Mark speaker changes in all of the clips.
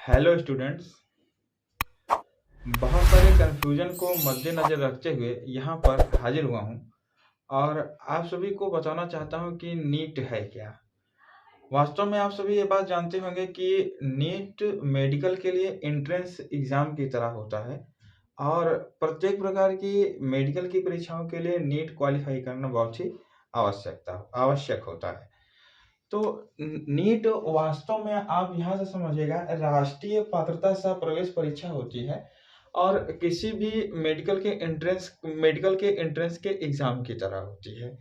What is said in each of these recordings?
Speaker 1: Hello students. बहुत सारे confusion को मद्देनज़र रखते हुए यहाँ पर हाजिर हुआ हूँ और आप सभी को बताना चाहता हूँ कि नीट है क्या। वास्तव में आप सभी ये बात जानते होंगे कि नीट मेडिकल के लिए एंट्रेंस एग्ज़ाम की तरह होता है और प्रत्येक प्रकार की मेडिकल की परीक्षाओं के लिए नीट क्वालिफ़ाई करना बहुत ही आवश्यक होता है। तो नीट वास्तव में आप यहाँ से समझिएगा, राष्ट्रीय पात्रता सह प्रवेश परीक्षा होती है और किसी भी मेडिकल के एंट्रेंस के एग्जाम की तरह होती है।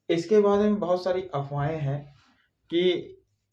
Speaker 1: इसके बारे में बहुत सारी अफवाहें हैं कि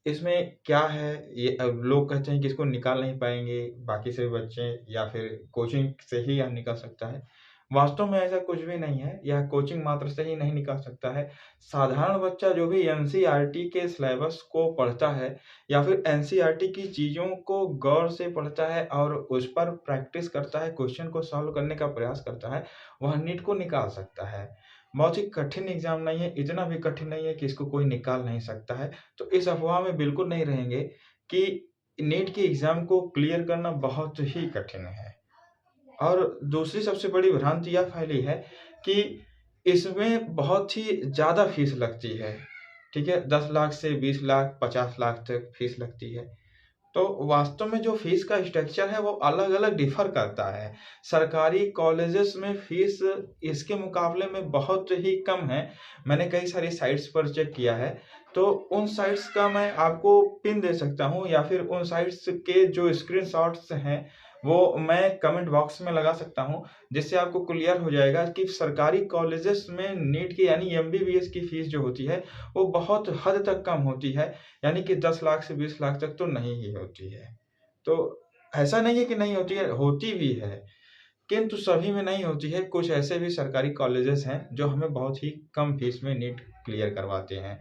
Speaker 1: इसमें क्या है। ये अब लोग कहते हैं कि इसको निकाल नहीं पाएंगे बाकी सभी बच्चे, या फिर कोचिंग से ही यह निकल सकता है। वास्तव में ऐसा कुछ भी नहीं है, यह कोचिंग मात्र से ही नहीं निकल सकता है। साधारण बच्चा जो भी एनसीईआरटी के सिलेबस को पढ़ता है या फिर एनसीईआरटी की चीज़ों को गौर से पढ़ता है और उस पर प्रैक्टिस करता है, क्वेश्चन को सॉल्व करने का प्रयास करता है, वह नीट को निकाल सकता है। बहुत ही कठिन एग्जाम नहीं है, इतना भी कठिन नहीं है कि इसको कोई निकाल नहीं सकता है। तो इस अफवाह में बिल्कुल नहीं रहेंगे कि नीट के एग्जाम को क्लियर करना बहुत ही कठिन है। और दूसरी सबसे बड़ी भ्रांति यह फैली है कि इसमें बहुत ही ज़्यादा फीस लगती है। ठीक है, 10 लाख से 20 लाख 50 लाख तक फीस लगती है। तो वास्तव में जो फीस का स्ट्रक्चर है वो अलग-अलग डिफ़र करता है। सरकारी कॉलेजेस में फीस इसके मुकाबले में बहुत ही कम है। मैंने कई सारी साइट्स पर चेक किया है, तो उन साइट्स का मैं आपको पिन दे सकता हूँ या फिर उन साइट्स के जो स्क्रीनशॉट्स हैं, वो मैं कमेंट बॉक्स में लगा सकता हूँ, जिससे आपको क्लियर हो जाएगा कि सरकारी कॉलेजेस में नीट की यानी एमबीबीएस की फीस जो होती है, वो बहुत हद तक कम होती है। यानी कि 10 लाख से 20 लाख तक तो नहीं ही होती है। तो ऐसा नहीं है कि नहीं होती है, होती भी है, किंतु सभी में नहीं होती है। कुछ ऐसे भी सरकारी कॉलेजेस हैं जो हमें बहुत ही कम फीस में नीट क्लियर करवाते हैं।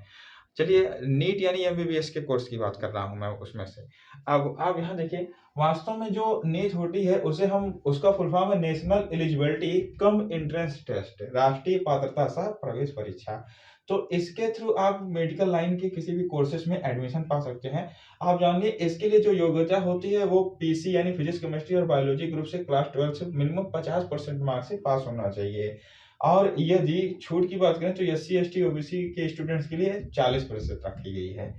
Speaker 1: चलिए, नीट यानी एमबीबीएस के कोर्स की बात कर रहा हूँ मैं उसमें से। अब आप यहाँ देखिए, वास्तव में जो नीट होती है उसे हम उसका फुल फॉर्म है national eligibility cum entrance test, राष्ट्रीय पात्रता सह प्रवेश परीक्षा। तो इसके थ्रू आप मेडिकल लाइन के किसी भी कोर्सेज में एडमिशन पा सकते हैं। आप जानिए, इसके लिए जो योग्यता होती है वो पीसी यानी फिजिक्स केमिस्ट्री और बायोलॉजी ग्रुप से क्लास 12 से मिनिमम 50% मार्क्स से पास होना चाहिए। और यदि छूट की बात करें तो एससी एसटी ओबीसी के स्टूडेंट्स के लिए 40% रखी गई है।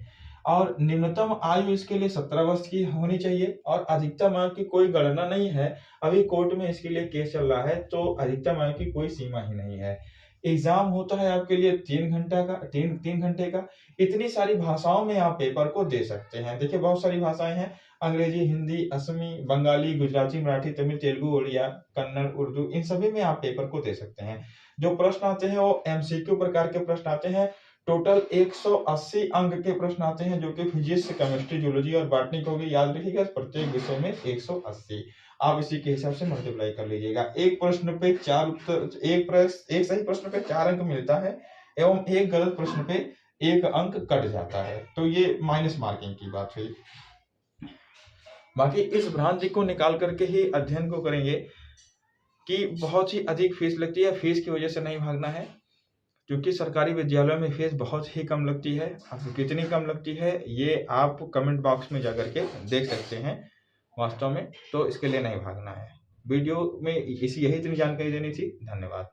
Speaker 1: और न्यूनतम आयु इसके लिए 17 वर्ष की होनी चाहिए और अधिकतम आयु की कोई गणना नहीं है। अभी कोर्ट में इसके लिए केस चल रहा है, तो अधिकतम आयु की कोई सीमा ही नहीं है। एग्जाम होता है आपके लिए 3 घंटे का। इतनी सारी भाषाओं में आप पेपर को दे सकते हैं। देखिए, बहुत सारी भाषाएं हैं, अंग्रेजी, हिंदी, असमी, बंगाली, गुजराती, मराठी, तमिल, तेलुगु, उड़िया, कन्नड़, उर्दू, इन सभी में आप पेपर को दे सकते हैं। जो प्रश्न आते हैं वो एमसीक्यू प्रकार के प्रश्न आते हैं। टोटल 180 अंक के प्रश्न आते हैं, जो कि फिजिक्स, केमिस्ट्री, जूलॉजी और बॉटनी को भी याद रखिएगा। प्रत्येक विषय में 180 आप इसी के हिसाब से मल्टीप्लाई कर लीजिएगा। एक प्रश्न पे 4 उत्तर, एक सही प्रश्न पे 4 अंक मिलता है एवं एक गलत प्रश्न पे 1 अंक कट जाता है। तो ये माइनस मार्किंग की बात हुई। बाकी इस भ्रांति को निकाल करके ही अध्ययन को करेंगे कि बहुत ही अधिक फीस लगती है। फीस की वजह से नहीं भागना है, क्योंकि सरकारी विद्यालयों में फीस बहुत ही कम लगती है। अब कितनी कम लगती है ये आप कमेंट बॉक्स में जाकर के देख सकते हैं वास्तव में। तो इसके लिए नहीं भागना है। वीडियो में यही इतनी जानकारी देनी थी। धन्यवाद।